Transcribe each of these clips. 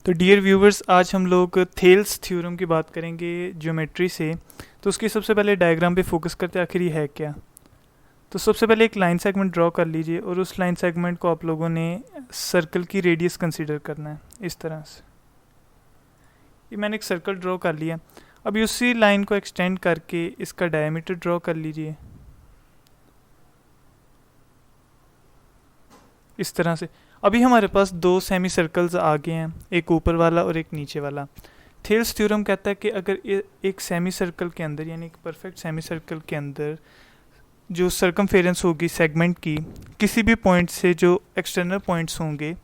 तो dear viewers, आज हम लोग थेल्स थ्योरम की बात करेंगे ज्योमेट्री से। तो उसकी सबसे पहले डायग्राम पे फोकस करते हैं, आखिर ये है क्या। तो सबसे पहले एक लाइन सेगमेंट ड्रॉ कर लीजिए और उस लाइन सेगमेंट को आप लोगों ने सर्कल की रेडियस कंसीडर करना है इस तरह से। ये मैंने एक सर्कल ड्रॉ कर लिया। अभी उसी लाइन को एक्सटेंड करके इसका डायमीटर ड्रॉ कर लीजिए इस तरह से। अभी हमारे पास दो सेमी सर्कल्स आ गए हैं, एक ऊपर वाला और एक नीचे वाला। थेल्स थ्योरम कहता है कि अगर एक सेमी सर्कल के अंदर, यानी एक परफेक्ट सेमी सर्कल के अंदर जो सरकमफेरेंस होगी सेगमेंट की, किसी भी पॉइंट से जो एक्सटर्नल पॉइंट्स होंगे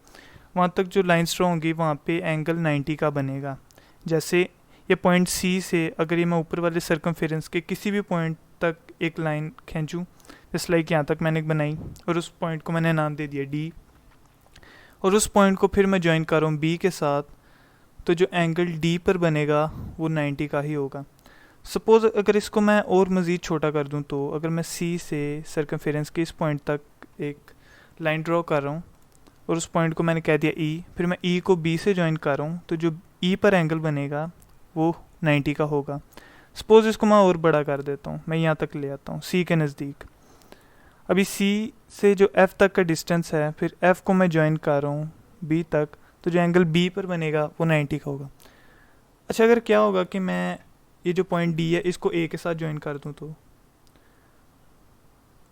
वहाँ तक जो लाइन्स ड्रॉ होंगी वहाँ पे एंगल 90 का बनेगा। जैसे ये पॉइंट सी से अगर ये मैं ऊपर वाले सरकमफेरेंस के किसी भी पॉइंट तक एक लाइन खींचूँ, जैसे लाइक यहाँ तक मैंने बनाई और उस पॉइंट को मैंने नाम दे दिया डी, और उस पॉइंट को फिर मैं ज्वाइन कर रहा हूँ बी के साथ, तो जो एंगल डी पर बनेगा वो 90 का ही होगा। सपोज़ अगर इसको मैं और मज़ीद छोटा कर दूँ, तो अगर मैं सी से सरकमफेरेंस के इस पॉइंट तक एक लाइन ड्रॉ कर रहा हूँ और उस पॉइंट को मैंने कह दिया ई, फिर मैं ई को बी से ज्वाइन कर रहा हूँ, तो जो ई पर एंगल बनेगा वो 90 का होगा। सपोज़ इसको मैं और बड़ा कर देता हूँ, मैं यहाँ तक ले आता हूँ सी के नज़दीक। अभी सी से जो एफ़ तक का डिस्टेंस है, फिर एफ़ को मैं ज्वाइन कर रहा हूँ बी तक, तो जो एंगल बी पर बनेगा वो 90 का होगा। अच्छा, अगर क्या होगा कि मैं ये जो पॉइंट डी है इसको ए के साथ ज्वाइन कर दूँ, तो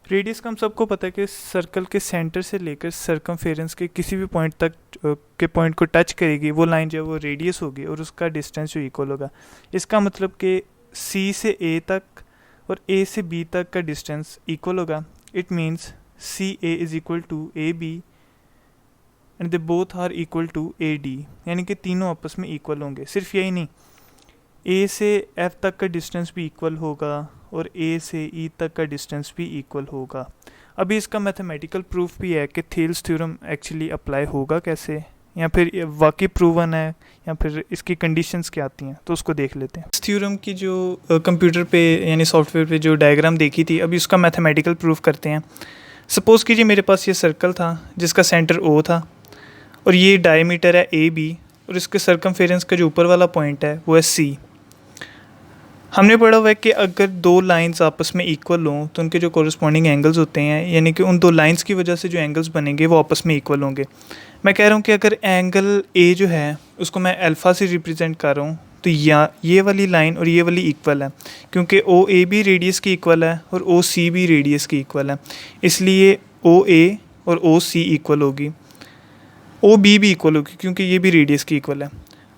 रेडियस का हम सबको पता है कि सर्कल के सेंटर से लेकर सरकमफेरेंस के किसी भी पॉइंट तक के पॉइंट को टच करेगी वो लाइन जो है वो रेडियस होगी और उसका डिस्टेंस जो इक्वल होगा। इसका मतलब कि सी से ए तक और ए से बी तक का डिस्टेंस इक्वल होगा। It means C A is equal to A B and they both are equal to A D, यानी कि तीनों आपस में इक्वल होंगे। सिर्फ यही नहीं, ए से एफ तक का डिस्टेंस भी इक्वल होगा और ए से ई तक का डिस्टेंस भी इक्वल होगा। अभी इसका मैथमेटिकल प्रूफ भी है कि थेल्स थ्योरम एक्चुअली अप्लाई होगा कैसे, या फिर ये वाकई प्रूवन है, या फिर इसकी कंडीशंस क्या आती हैं, तो उसको देख लेते हैं। इस थ्योरम की जो कंप्यूटर पे यानी सॉफ्टवेयर पे जो डायग्राम देखी थी, अभी उसका मैथमेटिकल प्रूफ करते हैं। सपोज़ कीजिए मेरे पास ये सर्कल था जिसका सेंटर ओ था और ये डायमीटर है ए बी, और इसके सरकमफेरेंस का जो ऊपर वाला पॉइंट है वो है सी। हमने पढ़ा हुआ है कि अगर दो लाइंस आपस में इक्वल हों तो उनके जो कॉरस्पॉन्डिंग एंगल्स होते हैं, यानी कि उन दो लाइंस की वजह से जो एंगल्स बनेंगे वो आपस में इक्वल होंगे। मैं कह रहा हूँ कि अगर एंगल ए जो है उसको मैं अल्फ़ा से रिप्रेजेंट कर रहा हूँ, तो ये वाली लाइन और ये वाली इक्वल है, क्योंकि ओ ए भी रेडियस की इक्वल है और ओ सी भी रेडियस की इक्वल है, इसलिए ओ ए और ओ सी इक्वल होगी। ओ बी भी इक्वल होगी क्योंकि ये भी रेडियस की इक्वल है।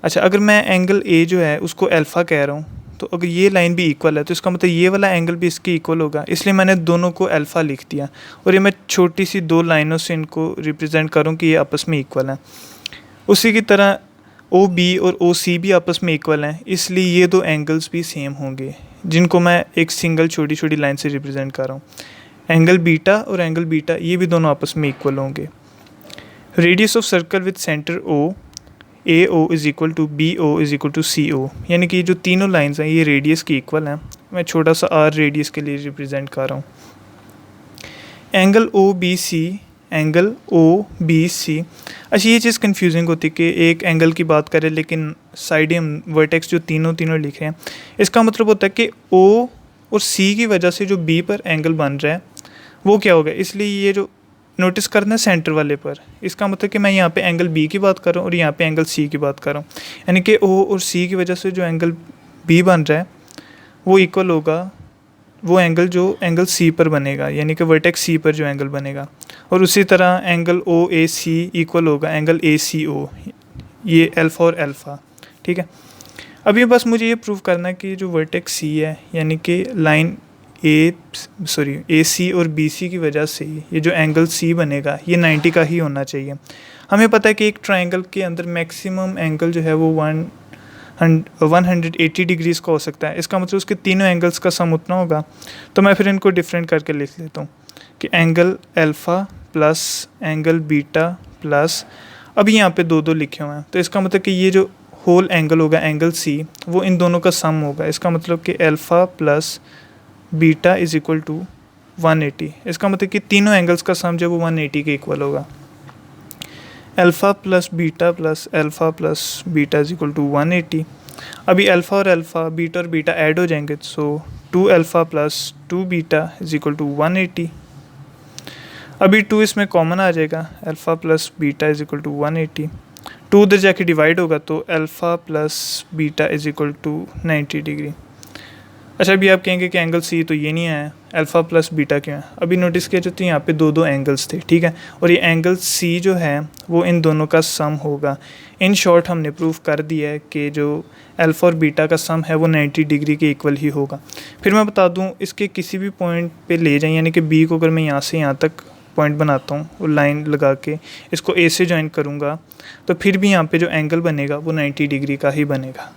अच्छा, अगर मैं एंगल ए जो है उसको अल्फ़ा कह रहा हूँ, तो अगर ये लाइन भी इक्वल है तो इसका मतलब ये वाला एंगल भी इसकी इक्वल होगा, इसलिए मैंने दोनों को अल्फ़ा लिख दिया और ये मैं छोटी सी दो लाइनों से इनको रिप्रेजेंट करूँ कि ये आपस में इक्वल हैं। उसी की तरह ओ बी और ओ सी भी आपस में इक्वल हैं, इसलिए ये दो एंगल्स भी सेम होंगे, जिनको मैं एक सिंगल छोटी छोटी लाइन से रिप्रेजेंट कर रहा हूँ। एंगल बीटा और एंगल बीटा ये भी दोनों आपस में इक्वल होंगे। Radius of circle with centre O A O is equal to B O is equal to C O, यानी कि जो तीनों लाइंस हैं ये रेडियस की इक्वल हैं। मैं छोटा सा आर रेडियस के लिए रिप्रेजेंट कर रहा हूँ। Angle O B C, angle O B C. अच्छा, ये चीज़ कंफ्यूजिंग होती है कि एक एंगल की बात करें लेकिन साइड हम वर्टेक्स जो तीनों लिख रहे हैं, इसका मतलब होता है कि ओ और सी की वजह से जो बी पर एंगल बन रहा है वो क्या होगा। इसलिए ये जो नोटिस करना है सेंटर वाले पर, इसका मतलब कि मैं यहाँ पे एंगल बी की बात कर रहा हूँ और यहाँ पे एंगल सी की बात कर रहा हूँ, यानी कि ओ और सी की वजह से जो एंगल बी बन रहा है वो इक्वल होगा वो एंगल जो एंगल सी पर बनेगा, यानी कि वर्टेक्स सी पर जो एंगल बनेगा। और उसी तरह एंगल ओ ए सी इक्वल होगा एंगल ए सी ओ, ये अल्फ़ा और अल्फ़ा। ठीक है, अभी बस मुझे ये प्रूव करना है कि जो वर्टेक्स सी है, यानी कि लाइन ए सी और बी सी की वजह से ये जो एंगल सी बनेगा ये 90 का ही होना चाहिए। हमें पता है कि एक ट्रायंगल के अंदर मैक्सिमम एंगल जो है वो 180 डिग्रीज़ का हो सकता है। इसका मतलब उसके तीनों एंगल्स का सम उतना होगा। तो मैं फिर इनको डिफरेंट करके लिख लेता हूँ कि angle alpha plus angle beta plus, अभी यहाँ पे दो लिखे हुए हैं, तो इसका मतलब कि ये जो होल एंगल होगा एंगल सी वो इन दोनों का सम होगा। इसका मतलब कि alpha plus beta is equal to 180। इसका मतलब कि तीनों एंगल्स का सम जो वो 180 के इक्वल होगा। Alpha plus beta is equal to 180। अभी अल्फ़ा और बीटा ऐड हो जाएंगे, so 2 alpha plus 2 beta is equal to 180। अभी 2 इसमें कॉमन आ जाएगा, alpha plus beta is equal to 180। 2 उधर जाके डिवाइड होगा तो alpha plus beta is equal to 90 degree. अच्छा, अभी आप कहेंगे कि एंगल सी तो ये नहीं आया, अल्फ़ा प्लस बीटा क्यों है? अभी नोटिस किया जो तो यहाँ पे दो एंगल्स थे, ठीक है, और ये एंगल सी जो है वो इन दोनों का सम होगा। इन शॉर्ट हमने प्रूफ कर दिया है कि जो अल्फ़ा और बीटा का सम है वो 90 डिग्री के इक्वल ही होगा। फिर मैं बता दूँ, इसके किसी भी पॉइंट पे ले जाएं, यानी कि बी को अगर मैं यहाँ से यहाँ तक पॉइंट बनाता हूँ और लाइन लगा के इसको ए से ज्वाइन करूँगा, तो फिर भी यहाँ पे जो एंगल बनेगा वो 90 डिग्री का ही बनेगा।